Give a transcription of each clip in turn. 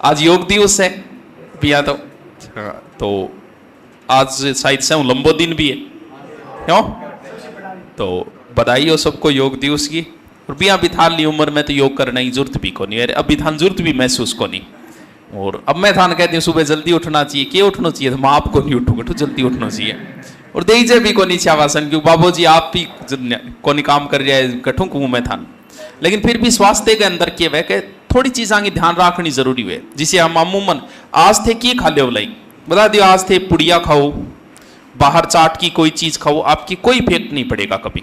आज योग दिवस है पिया तो आज शायद से लंबो दिन भी है क्यों, तो बधाई हो सबको योग दिवस की। और बिया बिथान ली उम्र में तो योग करने की जरूरत भी को नहीं, अरे अब बिथान जरूरत भी महसूस को नहीं। और अब मैं थान कहती हूँ सुबह जल्दी उठना चाहिए, क्या उठना चाहिए, तो मैं आपको नहीं उठूंगा तो जल्दी उठना चाहिए। और दे भी को नहीं छावासन क्यों बाबू जी आप भी कोनी काम कर रहा है कठू कहूँ मैं थान। लेकिन फिर भी स्वास्थ्य के अंदर के वह के थोड़ी चीज़ों की ध्यान रखनी जरूरी है। जिसे हम अमूमन आज थे की खा लो लाई बता दियो, आज थे पुड़िया खाओ, बाहर चाट की कोई चीज़ खाओ, आपकी कोई इफेक्ट नहीं पड़ेगा कभी,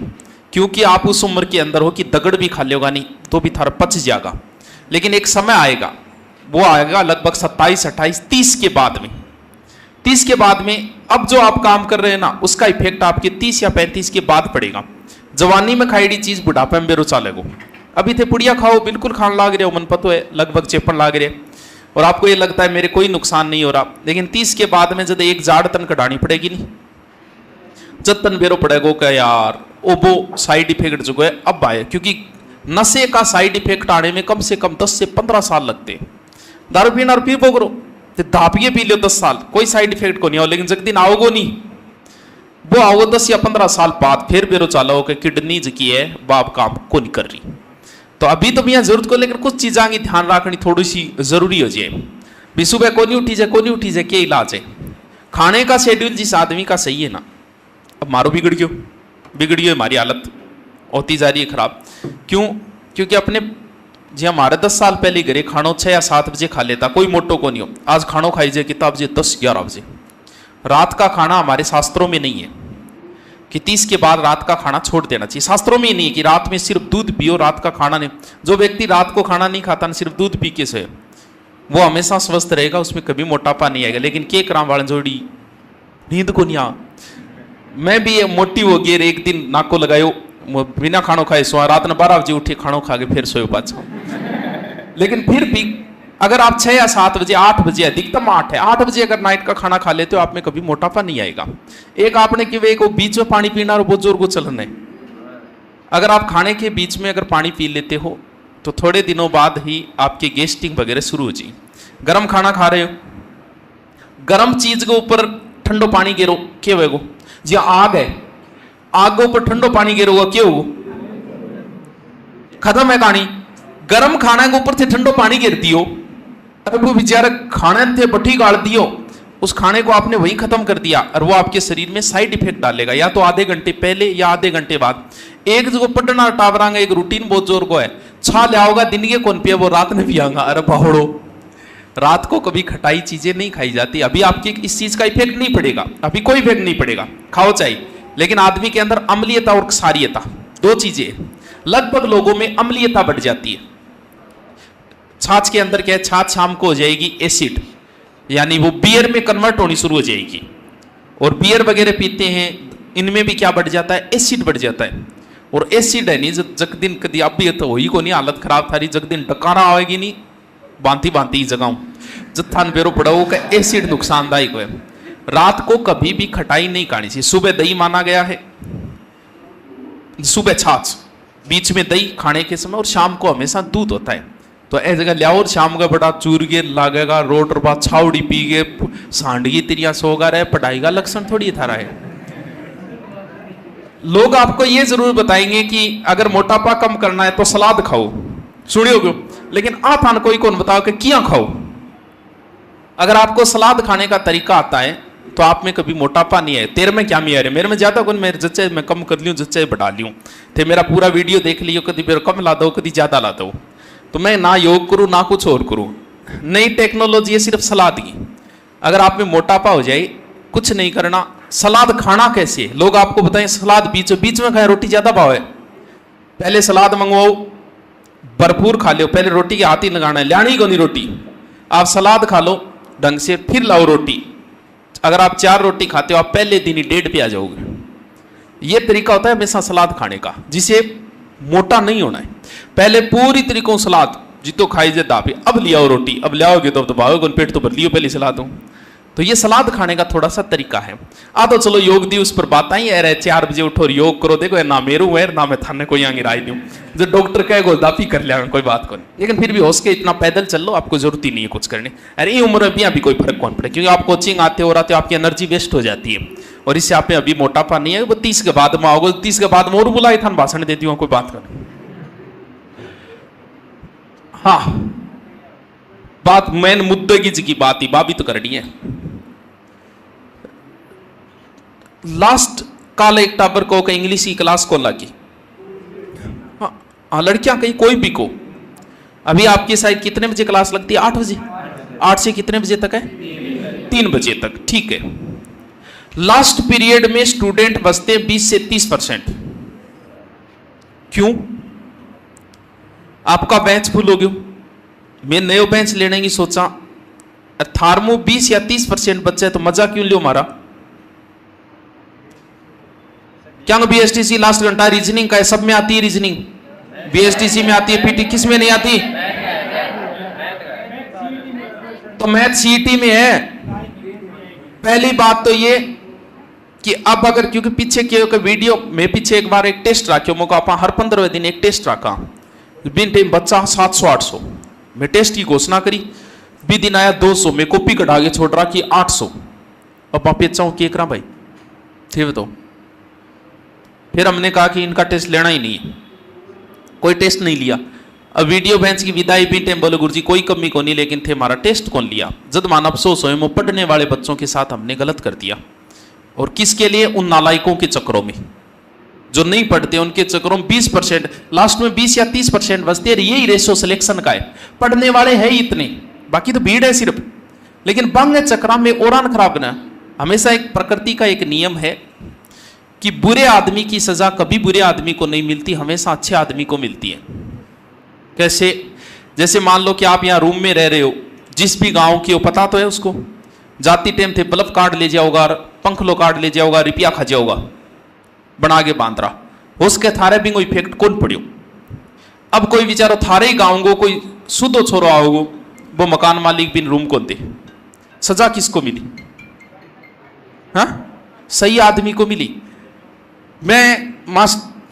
क्योंकि आप उस उम्र के अंदर हो कि दगड़ भी खा लोगा नहीं तो भी थारा पच जाएगा। लेकिन एक समय आएगा, वो आएगा लगभग 27, 28, 30 के बाद में। 30 के बाद में अब जो आप काम कर रहे हैं ना उसका इफेक्ट आपके 30 या 35 के बाद पड़ेगा। जवानी में खाई चीज बुढ़ापे में बेरोचा लगो। अभी थे पुड़िया खाओ बिल्कुल खान लाग रहे हो, मन पतो है लगभग चेपन लाग रहे और आपको ये लगता है मेरे कोई नुकसान नहीं हो रहा। लेकिन 30 के बाद में जब एक जाड़ तन कटानी पड़ेगी नहीं, जब तन बेरो पड़ेगा क्या यार वो साइड इफेक्ट जो है अब आए, क्योंकि नशे का साइड इफेक्ट आने में कम से कम 10 से 15 साल लगते हैं। दारू पीना और फिर बोगरो धापिए पी लो 10 साल कोई साइड इफेक्ट को नहीं हो, लेकिन जब दिन आओगो नहीं वो आओ 10 या 15 साल बाद फिर बेरो चाला हो कि किडनी की है बाप काम को नहीं कर रही। तो अभी तो भैया जरूरत को, लेकिन कुछ चीज़ों की ध्यान रखनी थोड़ी सी जरूरी हो जाए। भी सुबह को नहीं उठी जाए क्या इलाज है। खाने का शेड्यूल जिस आदमी का सही है ना, अब मारो बिगड़ गई हमारी हालत होती जा रही है खराब। क्यों? क्योंकि अपने जी हमारे 10 साल पहले घरे खानो 6 या 7 बजे खा लेता, कोई मोटो को नहीं हो। आज खानो खाई जाए कितना बजे, 10-11 बजे। रात का खाना हमारे शास्त्रों में नहीं है कि 30 के बाद रात का खाना छोड़ देना चाहिए। शास्त्रों में ही नहीं है कि रात में सिर्फ दूध पियो, रात का खाना नहीं। जो व्यक्ति रात को खाना नहीं खाता ना सिर्फ दूध पी के सोए वो हमेशा स्वस्थ रहेगा, उसमें कभी मोटापा नहीं आएगा। लेकिन के कराम वाले जोड़ी नींद को नहीं आ, मैं भी मोटी हो गई, एक दिन नाको लगायो बिना खानो खाए सो, रात में 12 बजे उठे खानो खा के फिर सोयो पाछो। लेकिन फिर भी अगर आप 6 या 7 बजे 8 बजे अधिकतम 8 है 8 बजे अगर नाइट का खाना खा लेते हो आप में कभी मोटापा नहीं आएगा। एक आपने कि वे को बीच में पानी पीना और बहुत जोर को चलना है। अगर आप खाने के बीच में अगर पानी पी लेते हो तो थोड़े दिनों बाद ही आपकी गैस्ट्रिक वगैरह शुरू हो जाए। गर्म खाना खा रहे हो, गर्म चीज के ऊपर ठंडो पानी गिरो क्या होगा जी, आग है आग के ऊपर ठंडो पानी गिरोगा क्या होगा, खत्म है कहानी। गर्म खाना के ऊपर से ठंडो पानी गिर दियो, अरे वो बेचारा खाने थे बठी गाड़ दियो, उस खाने को आपने वही खत्म कर दिया और वो आपके शरीर में साइड इफेक्ट डालेगा, या तो आधे घंटे पहले या आधे घंटे बाद। एक जो पटना टावरांगा एक रूटीन बहुत जोर को है, छा लिया होगा दिन के कौन पिया वो रात में पियागा। अरे पहाड़ो रात को कभी खटाई चीजें नहीं खाई जाती। अभी आपके इस चीज का इफेक्ट नहीं पड़ेगा, अभी कोई इफेक्ट नहीं पड़ेगा, खाओ चाहिए। लेकिन आदमी के अंदर अम्लीयता और क्षारीयता दो चीजें, लगभग लोगों में अम्लीयता बढ़ जाती है। छाछ के अंदर क्या है, छाछ शाम को हो जाएगी एसिड, यानी वो बियर में कन्वर्ट होनी शुरू हो जाएगी। और बियर वगैरह पीते हैं इनमें भी क्या बढ़ जाता है, एसिड बढ़ जाता है। और एसिड है नहीं जग दिन कभी अब भी तो वही को नहीं हालत खराब थारी, जग दिन डकारा आएगी नहीं बांती जगाऊं जत्थान बेरो पड़ाओ का एसिड नुकसानदायक है। रात को कभी भी खटाई नहीं खानी चाहिए। सुबह दही माना गया है, सुबह छाछ, बीच में दही खाने के समय, और शाम को हमेशा दूध होता है। तो ऐसी जगह लियाओ और शाम का बड़ा चूरगे लागेगा, रोट और बाद छावड़ी पी के सांडगी तिरिया सोगा रहे, पढ़ाई का लक्षण थोड़ी थारा है। लोग आपको ये जरूर बताएंगे कि अगर मोटापा कम करना है तो सलाद खाओ, सुनियोगे, लेकिन आप आन कोई कौन बताओ कि क्या खाओ। अगर आपको सलाद खाने का तरीका आता है तो आप में कभी मोटापा नहीं है। तेरे में क्या में आ रहे, मेरे में ज्यादा कौन, मेरे जच्चे मैं कम कर लियो जच्चे बढ़ा लियो, थे मेरा पूरा वीडियो देख लियो, कभी मेरे कम ला दो कभी ज्यादा ला दो। तो मैं ना योग करूं ना कुछ और करूं, नई टेक्नोलॉजी है सिर्फ सलाद की। अगर आप में मोटापा हो जाए कुछ नहीं करना, सलाद खाना कैसे है लोग आपको बताएं। सलाद बीच में खाए, रोटी ज्यादा भाव है, पहले सलाद मंगवाओ भरपूर खा लो, पहले रोटी के हाथ ही लगाना है, लानी को नहीं रोटी। आप सलाद खा लो ढंग से फिर लाओ रोटी। अगर आप 4 रोटी खाते हो आप पहले दिन ही 1.5 पे आ जाओगे। ये तरीका होता है हमेशा सलाद खाने का, जिसे मोटा नहीं होना है। पहले पूरी तरीकों सलाद जितो खाई जे दापे, अब लियाओ रोटी, अब लियाओगे तो भागोगे पेट तो भर लियो पहले सलाद हो। तो ये सलाद खाने का थोड़ा सा तरीका है। तो चलो योग दिवस पर बात आई है, 4 बजे उठो और योग करो। देखो ना मेरू है ना मैं थाने कोई आगे राय दूं, जो डॉक्टर कहे गोदाफी कर लिया कोई बात को नहीं, लेकिन फिर भी हो सके इतना पैदल चल लो, आपको जरूरत ही नहीं है कुछ करने। अरे ये उम्र में अभी कोई फर्क कौन पड़े, क्योंकि आप कोचिंग आते हो आपकी एनर्जी वेस्ट हो जाती है, और इससे आप में अभी मोटापा नहीं है। वो 30 के बाद में आओगे, 30 के बाद में और बुलाए था भाषण देती हूँ कोई बात कर। हाँ, बात मेन मुद्दे की बात ही बाबी तो करनी है। लास्ट काल एक टाबर को इंग्लिश की क्लास को लगी। हाँ, लड़कियां कहीं कोई भी को। अभी आपकी साइड कितने बजे क्लास लगती है? 8 बजे। 8 से कितने बजे तक है? 3 बजे तक, ठीक है। लास्ट पीरियड में स्टूडेंट बचते 20 से 30%। क्यों? आपका बेंच फुल हो गया, मैं नयो बेंच लेने की सोचा, थार्मो 20 या 30% बच्चे, तो मजा क्यों लियो मारा? क्या बीएसटीसी लास्ट घंटा रीजनिंग का है, सब में आती है रीजनिंग, बीएसटीसी में आती है, पीटी किस में नहीं आती? तो मैथ सीईटी में है। पहली बात तो ये कि अब अगर, क्योंकि पीछे के वीडियो में पीछे एक बार एक टेस्ट रखो मौका, आप हर 15वें दिन एक टेस्ट रखा, बिन टाइम बच्चा 700-800, मैं टेस्ट की घोषणा करी, भी दिन आया 200, मैं कॉपी कटा के छोड़ रहा कि 800। अब आप चाहूं कि करा भाई थे तो फिर हमने कहा कि इनका टेस्ट लेना ही नहीं है, कोई टेस्ट नहीं लिया। अब वीडियो बेंच की विदाई भी टाइम बोले गुरुजी कोई कमी को नहीं, लेकिन थे हमारा टेस्ट कौन लिया? जब मान अफसोस हो, पढ़ने वाले बच्चों के साथ हमने गलत कर दिया। और किसके लिए? उन नालायकों के चक्रों में, जो नहीं पढ़ते उनके चक्रों में 20%, लास्ट में 20 या 30% बचते हैं। यही रेशो सिलेक्शन का है, पढ़ने वाले हैं इतने, बाकी तो भीड़ है सिर्फ, लेकिन बंग चक्रा में औरान खराब करना। हमेशा एक प्रकृति का एक नियम है कि बुरे आदमी की सजा कभी बुरे आदमी को नहीं मिलती, हमेशा अच्छे आदमी को मिलती है। कैसे? जैसे मान लो कि आप यहाँ रूम में रह रहे हो, जिस भी गांव की हो पता तो है उसको, जाती टाइम थे बल्ब कार्ड ले जाओगा, पंखलो कार्ड ले जाओगा, रुपया खा जाओगा, बना के बांध रहा, उसके थारे भी कोई इफेक्ट कौन पड़ियो? अब कोई विचारो थारे ही गाँव को कोई शुद्ध छोरो आओगो, वो मकान मालिक भी रूम कौन दे, सजा किसको मिली? हाँ, सही आदमी को मिली। मैं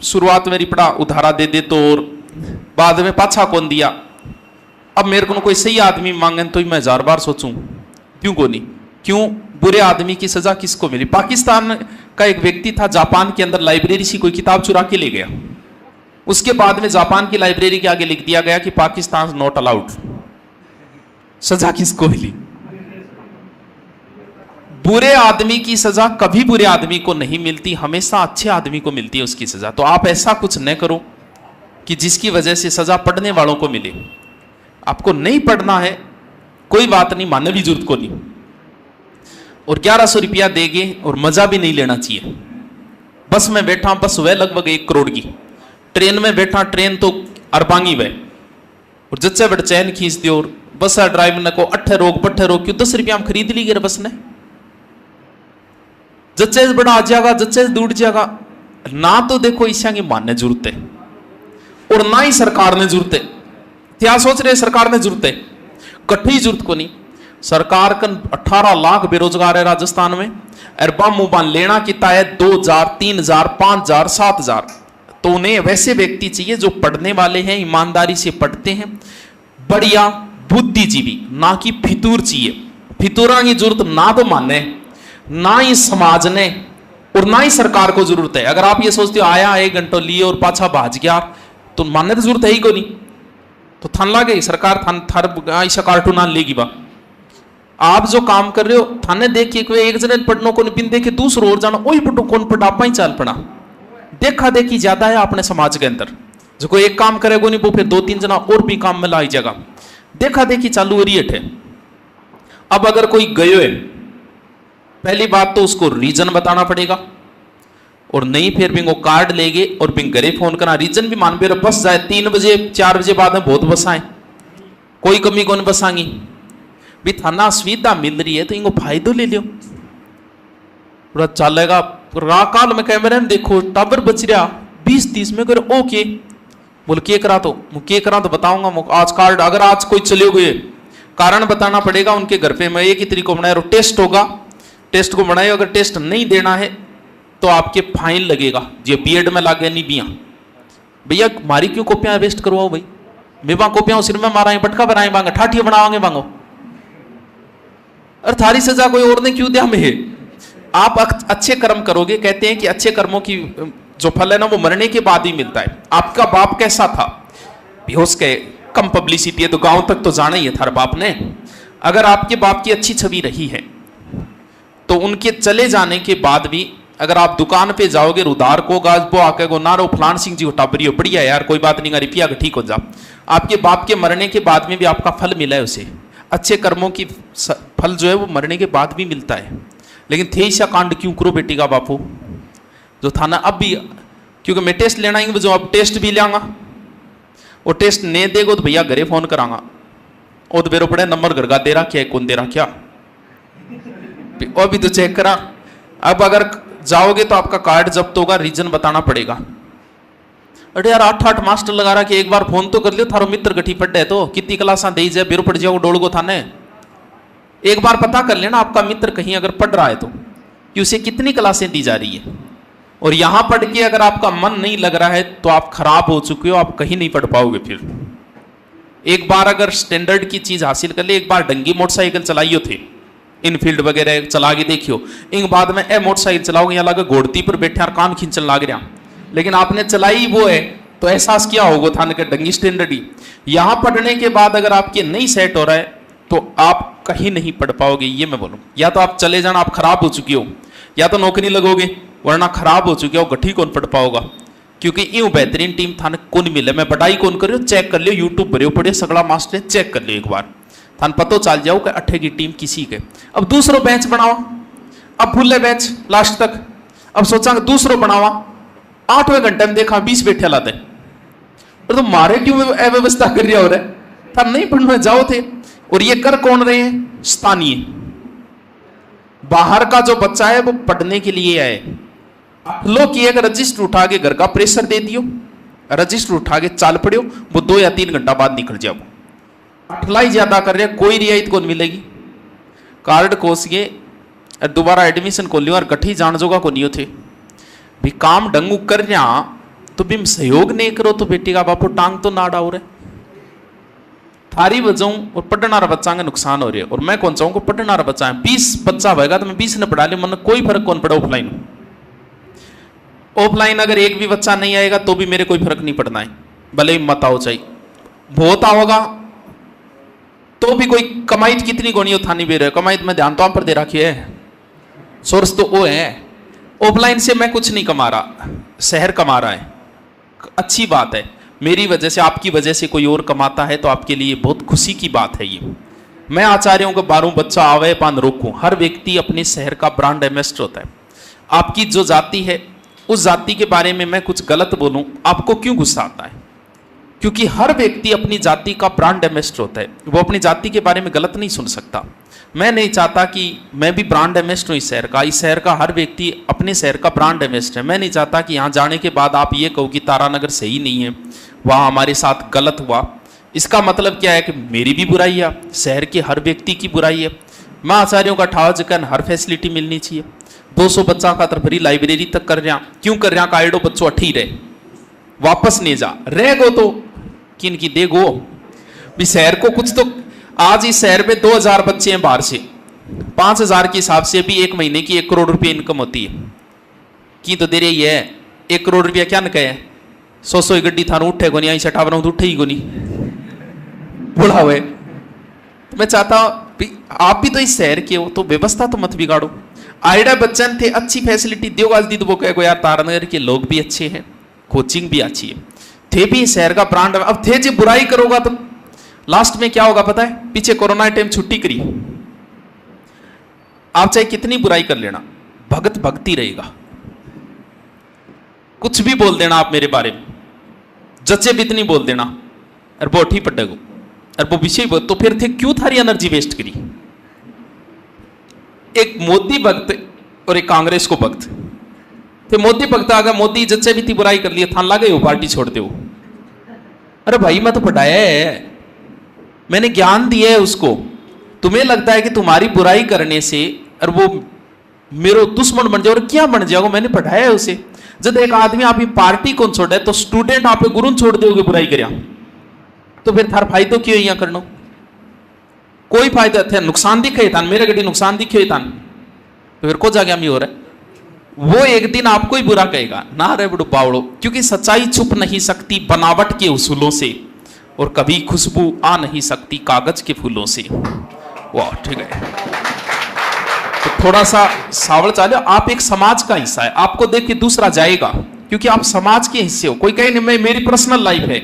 शुरुआत मेरी पड़ा उधारा दे दे तो, और बाद में पाछा कौन दिया। अब मेरे को कोई सही आदमी मांगे तो मैं 1000 बार सोचूं क्यों को नहीं, क्यों बुरे आदमी की सजा किसको मिली? पाकिस्तान का एक व्यक्ति था, जापान के अंदर लाइब्रेरी से कोई किताब चुरा के ले गया, उसके बाद में जापान की लाइब्रेरी के आगे लिख दिया गया कि पाकिस्तान नॉट अलाउड। सजा किसको मिली? बुरे आदमी की सजा कभी बुरे आदमी को नहीं मिलती, हमेशा अच्छे आदमी को मिलती है उसकी सजा। तो आप ऐसा कुछ न करो कि जिसकी वजह से सजा पढ़ने वालों को मिले। आपको नहीं पढ़ना है कोई बात नहीं, मानने भी जरूरत को नहीं, और 1100 रुपया देंगे और मजा भी नहीं लेना चाहिए। बस में बैठा, बस वह लगभग 1 करोड़ की, ट्रेन में बैठा, ट्रेन तो अरबांगी वह, और जच्चे बड़ चैन खींच दियो, और बस ड्राइवर ने को 8 रोक 8 रोक, क्यों 10 रुपया हम खरीद ली गए बस ने, जच्चे बड़ा आ जाएगा, जच्चे दूर जाएगा ना। तो देखो ईशा की मानने जरूरत है, और ना ही सरकार ने जरूरत है। क्या सोच रहे सरकार ने जरूरत है? कट्ठी जरूरत को नहीं। सरकार का 18 लाख बेरोजगार है राजस्थान में, अरबा मुबान लेना कितना है 2000, 3000, 5000, 7000। तो उन्हें वैसे व्यक्ति चाहिए जो पढ़ने वाले हैं, ईमानदारी से पढ़ते हैं, बढ़िया बुद्धिजीवी, ना कि फितूर चाहिए। फितूरा की जरूरत ना तो माने, ना ही समाज ने, और ना ही सरकार को जरूरत है। अगर आप ये सोचते हो आया 1 घंटा लिए और पाछा भाज गया, तो मानने तो जरूरत है ही को नहीं। तो थान लागे सरकार थान थार ऐसा कार्टून आन लेगी बा। आप जो काम कर रहे हो थाने देखिए, कोई एक जने पढ़नो को बिन देखे दूसरो और जाना, वही पढ़ो कौन पढ़ा ही चाल पड़ा। देखा देखी ज्यादा है अपने समाज के अंदर, जो कोई एक काम करेगा नहीं वो फिर 2-3 जना और भी काम में लाई जाएगा। देखा देखी चालू हो रही है। अब अगर कोई गयो है, पहली बात तो उसको रीजन बताना पड़ेगा, और नहीं फिर भी वो कार्ड लेगे और भी घरे फोन करना, रीजन भी मान पे बस जाए 3 बजे 4 बजे बाद में बहुत बस आए, कोई कमी कौन बसांगी भी, थाना सुविधा मिल रही है तो इनको फायदो ले लियो, पूरा चलेगा। राकाल में कैमरे में देखो टावर बच रहा 20-30 में कर ओके बोल के करा तो के करा तो बताऊंगा आज कार्ड। अगर आज कोई चले गए कारण बताना पड़ेगा उनके घर पे मैं एक ही तरीको बनाया, और टेस्ट होगा, टेस्ट को बनाए, अगर टेस्ट नहीं देना है तो आपके फाइन लगेगा। ये बीएड में लागे नहीं बिया भैया, मारी क्यों कॉपियां वेस्ट करवाओ भाई, बेबा कॉपियां सिर में मारा पटका बनाए बांगे ठाठी बनावांगे बांगो, और थारी सजा कोई और ने क्यों दिया हमें। आप अच्छे कर्म करोगे, कहते हैं कि अच्छे कर्मों की जो फल है ना वो मरने के बाद ही मिलता है। आपका बाप कैसा था, बेहोश के कम पब्लिसिटी है तो गांव तक तो जाना ही है थारे बाप ने। अगर आपके बाप की अच्छी छवि रही है तो उनके चले जाने के बाद भी अगर आप दुकान पे जाओगे उधार को गाज वो आके गो नारो फलान सिंह जी टाबरी हो बढ़िया यार कोई बात नहीं गरीब पिया ठीक हो जा, आपके बाप के मरने के बाद में भी आपका फल मिला है उसे। अच्छे कर्मों की फल जो है वो मरने के बाद भी मिलता है। लेकिन थे ईशा कांड क्यों करो बेटी का बापू जो था ना, अब भी क्योंकि मैं टेस्ट लेना ही जो अब टेस्ट भी लाऊंगा, वो टेस्ट नहीं देगो तो भैया घरे फोन करांगा, वो तो बेरो पड़े नंबर घर का दे रहा क्या कौन दे रहा क्या, और भी तो चेक करा। अब अगर जाओगे तो आपका कार्ड जब्त होगा, रीजन बताना पड़ेगा। अरे यार 8-8 मास्टर लगा रहा कि एक बार फोन तो कर लियो, थारो मित्र गठी पड़ है तो कितनी क्लासा दे जाए बेरो पड़ जाओ डोल गो थाने, एक बार पता कर लेना आपका मित्र कहीं अगर पढ़ रहा है तो कि उसे कितनी क्लासें दी जा रही है। और यहां पढ़ के अगर आपका मन नहीं लग रहा है तो आप खराब हो चुके हो, आप कहीं नहीं पढ़ पाओगे। फिर एक बार अगर स्टैंडर्ड की चीज हासिल कर ले, एक बार डंगी मोटरसाइकिल चलाइयो थे इनफील्ड वगैरह चला के देखियो, इन बाद में ए मोटरसाइकिल चलाओगे यहाँ लगे घोड़ती पर बैठे और कान खींचने लग रहा, लेकिन आपने चलाई वो है तो एहसास क्या होगा थाने के डंगी स्टैंडर्ड ही। यहां पढ़ने के बाद अगर आपके नहीं सेट हो रहा है तो आप कहीं नहीं पढ़ पाओगे, ये मैं बोलूं। या तो आप चले जाना, आप खराब हो चुके हो, या तो नौकरी लगोगे, वरना खराब हो चुके हो गठी कौन पढ़ पाओगा। क्योंकि यूं बेहतरीन टीम थाने कौन मिले, मैं बढ़ाई कौन करियो, चेक कर लियो यूट्यूब भरियो पड़े सगड़ा मास्टर चेक कर लियो एक बार, थान पतो चल जाओ कि अट्ठे की टीम किसी के। अब दूसरो बैच बनाओ, अब भूले बैच लास्ट तक, अब सोचा दूसरो बनावा, 8वें घंटे में देखा 20 बैठे लाते, तो मारे क्यों अव्यवस्था कर रहा हो रहा है, था नहीं पढ़ने जाओ थे। और ये कर कौन रहे हैं, स्थानीय, बाहर का जो बच्चा है वो पढ़ने के लिए आए। लो कि एक रजिस्टर उठा के घर का प्रेशर दे दियो, रजिस्टर उठा के चाल पड़ियो, वो 2 या 3 घंटा बाद निकल जाओ। अठलाई ज्यादा कर रहे, कोई रियायत कौन मिलेगी, कार्ड कोसिए दोबारा एडमिशन को लियो और कठी जान जोगा को नहीं थे भी काम डंगू कर रहा तो भी सहयोग नहीं करो तो बेटी का बापू टांग तो ना डाउ रहे थारी वजह और पढ़ना बच्चा का नुकसान हो रही है। और मैं कौन चाहूँ पढ़ना बच्चा है, 20 बच्चा होगा तो मैं 20 ने पढ़ा लिया, मन कोई फर्क कौन पड़ा। ऑफलाइन ऑफलाइन अगर एक भी बच्चा नहीं आएगा तो भी मेरे कोई फर्क नहीं पड़ना है, भले ही मत आओ चाहिए बहुत आओगा तो भी कोई कमाई कितनी गोनी हो थानी भी रहे, कमाई में ध्यान तो आप पर दे रखी है, सोर्स तो वो है। ऑफलाइन से मैं कुछ नहीं कमा रहा, शहर कमा रहा है, अच्छी बात है। मेरी वजह से आपकी वजह से कोई और कमाता है तो आपके लिए बहुत खुशी की बात है। ये मैं आचार्यों को 12 बच्चा आवे पान रोकूं, हर व्यक्ति अपने शहर का ब्रांड एम्बेसडर होता है। आपकी जो जाति है उस जाति के बारे में मैं कुछ गलत बोलूं आपको क्यों गुस्सा आता है, क्योंकि हर व्यक्ति अपनी जाति का ब्रांड एम्बेसडर होता है, वो अपनी जाति के बारे में गलत नहीं सुन सकता। मैं नहीं चाहता कि मैं भी ब्रांड एम्बेसडर हूं इस शहर का हर व्यक्ति अपने शहर का ब्रांड एम्बेसडर है। मैं नहीं चाहता कि यहाँ जाने के बाद आप ये कहो कि तारानगर सही नहीं है, वहाँ हमारे साथ गलत हुआ। इसका मतलब क्या है कि मेरी भी बुराई है, शहर के हर व्यक्ति की बुराई है। मैं आचार्यों का ठाव जगह हर फैसिलिटी मिलनी चाहिए। 200 बच्चा का तरफरी लाइब्रेरी तक कर रहा, क्यों कर रहा, कायडो बच्चों अठी रहे, वापस नहीं जा रह गो तो किन की दे गो भी शहर को कुछ तो। आज इस शहर में 2000 बच्चे हैं बाहर से, 5000 के हिसाब से भी 1 महीने की 1 करोड़ रुपये इनकम होती है की तो दे रही है। 1 करोड़ रुपया क्या न कहे, 100 गड्डी थानू उठे को नहीं, आई छठा बनाऊ तो उठे ही को नहीं बुढ़ा हुए। तो मैं चाहता हूं आप भी तो इस शहर के हो तो व्यवस्था तो मत बिगाड़ो। आइडा बच्चन थे, अच्छी फैसिलिटी दो आज दी तो वो कहे यार तारानगर के लोग भी अच्छे हैं, कोचिंग भी अच्छी है, थे भी शहर का ब्रांड। अब थे जो बुराई करोगा तो लास्ट में क्या होगा पता है, पीछे कोरोना टाइम छुट्टी करी, आप चाहे कितनी बुराई कर लेना, भगत भक्ति रहेगा। कुछ भी बोल देना आप मेरे बारे में, जच्चे भी इतनी बोल देना और वो ठीक पड़ेगा और वो विषय बोल, तो फिर थे क्यों थारी एनर्जी वेस्ट करी। एक मोदी भक्त और एक कांग्रेस को भक्त थे। मोदी भक्त आ गया, मोदी जच्चे भी थी बुराई कर लिया, थान लागे हो पार्टी छोड़ते हो। अरे भाई मैं तो पढ़ाया है, मैंने ज्ञान दिया है उसको। तुम्हें लगता है कि तुम्हारी बुराई करने से और वो मेरो दुश्मन बन जाओ, और क्या बन जाओगे? मैंने पढ़ाया है उसे। जब एक आदमी आप पार्टी कौन छोड़े तो स्टूडेंट आप गुरु छोड़ दोगे बुराई करिया, तो फिर थार फायदो क्यों यहाँ करना? कोई फायदा थे, नुकसान दिखे था मेरे गड्डी नुकसान दिखे था, तो फिर को जागे मी हो रहा है। वो एक दिन आपको ही बुरा कहेगा ना रे बड़ू बावड़ो, क्योंकि सच्चाई छुप नहीं सकती बनावट के उसूलों से, और कभी खुशबू आ नहीं सकती कागज के फूलों से। वाह, ठीक है। तो थोड़ा सा सावल चाले, आप एक समाज का हिस्सा है, आपको देख के दूसरा जाएगा, क्योंकि आप समाज के हिस्से हो। कोई कहे नहीं मैं मेरी पर्सनल लाइफ है,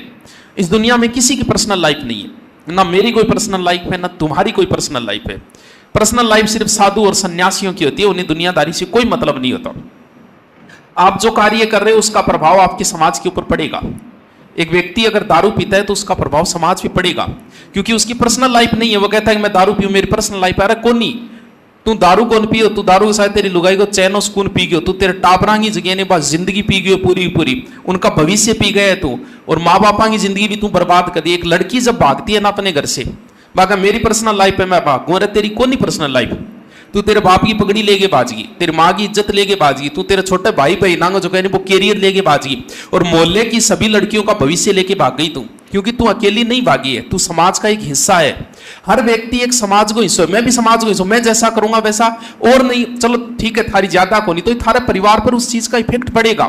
इस दुनिया में किसी की पर्सनल लाइफ नहीं है, ना मेरी कोई पर्सनल लाइफ है, ना तुम्हारी कोई पर्सनल लाइफ है। पर्सनल लाइफ सिर्फ साधु और सन्यासियों की होती है, उन्हें दुनियादारी से कोई मतलब नहीं होता। आप जो कार्य कर रहे हो उसका प्रभाव आपके समाज के ऊपर पड़ेगा। एक व्यक्ति अगर दारू पीता है तो उसका प्रभाव समाज पे पड़ेगा, क्योंकि उसकी पर्सनल लाइफ नहीं है। वो कहता है कि मैं दारू पीऊं, मेरी पर्सनल लाइफ है। अरे कौन नहीं, तू दारू कौन पियो? तू दारू शायद तेरी लुगाई को चैनो सुकून पी गयो, तू तेरे टाबरांगी जगह ने बस जिंदगी पी गयो पूरी पूरी, उनका भविष्य पी गया है तू, और माँ बापा की जिंदगी भी तू बर्बाद कर दी। एक लड़की जब भागती है ना अपने घर से, बाका मेरी पर्सनल लाइफ है मैं भागूं, अरे तेरी कौन नहीं पर्सनल लाइफ? तू तेरे बाप की पगड़ी लेके बाजगी, तेरी माँ की इज्जत लेके बाजगी, तू तेरे छोटे भाई बहना जो कहने वो कैरियर लेके बाजगी, और मोहल्ले की सभी लड़कियों का भविष्य लेके भाग गई तू, क्योंकि तू अकेली नहीं भागी है, तू समाज का एक हिस्सा है। हर व्यक्ति एक समाज को हिस्सा है। मैं भी समाज को हिस्सा, मैं जैसा करूंगा वैसा, और नहीं चलो ठीक है थारी ज्यादा को नहीं, तो थारे परिवार पर उस चीज का इफेक्ट पड़ेगा।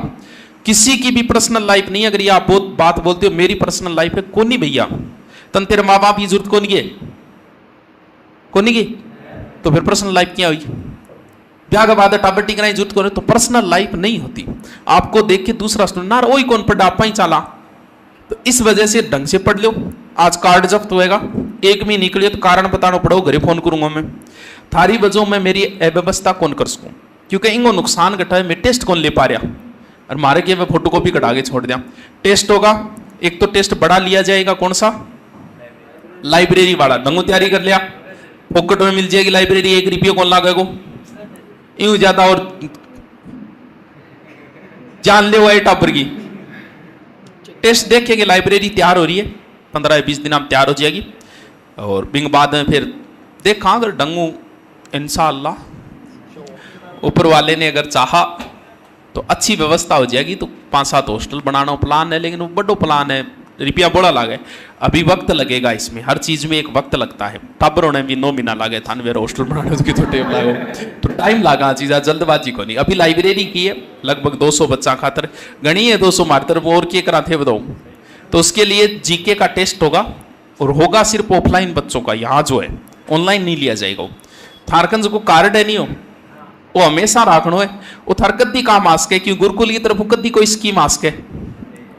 किसी की भी पर्सनल लाइफ नहीं। अगर ये आप बहुत बात बोलते हो मेरी पर्सनल लाइफ है, कौन नहीं भैया, तन तेरे माँ बाप की जरूरत कौन की, कौन की, तो फिर पर्सनल लाइफ क्या हुई? ब्याह के बाद टाबर टिकना की जरूरत कौन है, तो पर्सनल लाइफ नहीं होती। आपको देख के दूसरा सुनना वही कौन पढ़ा आप ही चाला, तो इस वजह से ढंग से पढ़ लो। आज कार्ड जब्त होएगा, एक में निकले तो कारण बताना पड़ो, घरे फोन करूंगा मैं, थारी वजह मैं मेरी अव्यवस्था कौन कर सकूं, क्योंकि इनको नुकसान घटा है। मैं टेस्ट कौन ले पा रहा, और मारे के मैं फोटो कॉपी कटा के छोड़ दिया। टेस्ट होगा, एक तो टेस्ट बड़ा लिया जाएगा, कौन सा? लाइब्रेरी वाला। दंगो तैयारी कर लिया, पॉकेट में मिल जाएगी लाइब्रेरी, 1 रुपये कौन लागेगा, यूं ज्यादा और जान ले वो टापर की। टेस्ट देखेंगे लाइब्रेरी तैयार हो रही है, 15-20 दिन आप तैयार हो जाएगी, और बिंग बाद में फिर देखा अगर डंगू इंशाअल्लाह ऊपर वाले ने अगर चाहा तो अच्छी व्यवस्था हो जाएगी। तो 5-7 हॉस्टल बनाना प्लान है, लेकिन वो बड़ो प्लान है, रुपया बड़ा लागे, अभी वक्त लगेगा इसमें। हर चीज में एक वक्त लगता है। टाबरों ने भी 9 महीना लागे था हॉस्टल बनाने उसकी, तो टाइम लागो, तो टाइम लगा चीज जल्दबाजी को नहीं। अभी लाइब्रेरी की है लगभग 200 बच्चा खातर, गणी है 200 मारतर, वो और क्या करा थे बताओ। तो उसके लिए जीके का टेस्ट होगा, और होगा सिर्फ ऑफलाइन बच्चों का, यहाँ जो है ऑनलाइन नहीं लिया जाएगा। थारकन जो कार्ड है नहीं हो वो हमेशा राखनो है, वो थार कद्दी काम आसके, क्यों गुरुकुल की तरफ कद्दी कोई स्कीम आसके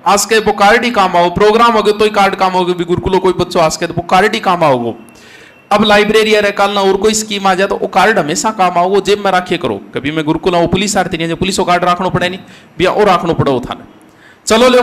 आसके वो कार्ड ही काम आओ, प्रोग्राम हो गए तो ही कार्ड काम होगे, भी गुरुकुलो कोई बच्चों आसके तो वो कार्ड ही काम आओगे। अब लाइब्रेरी है कल ना और कोई स्कीम आ जाए तो वो कार्ड हमेशा काम आओगे, जेब में रखे करो। कभी मैं गुरुकुल पुलिस आती नहीं, पुलिस को कार्ड रखना पड़े नहीं भैया, और रखना पड़ो था, चलो लो।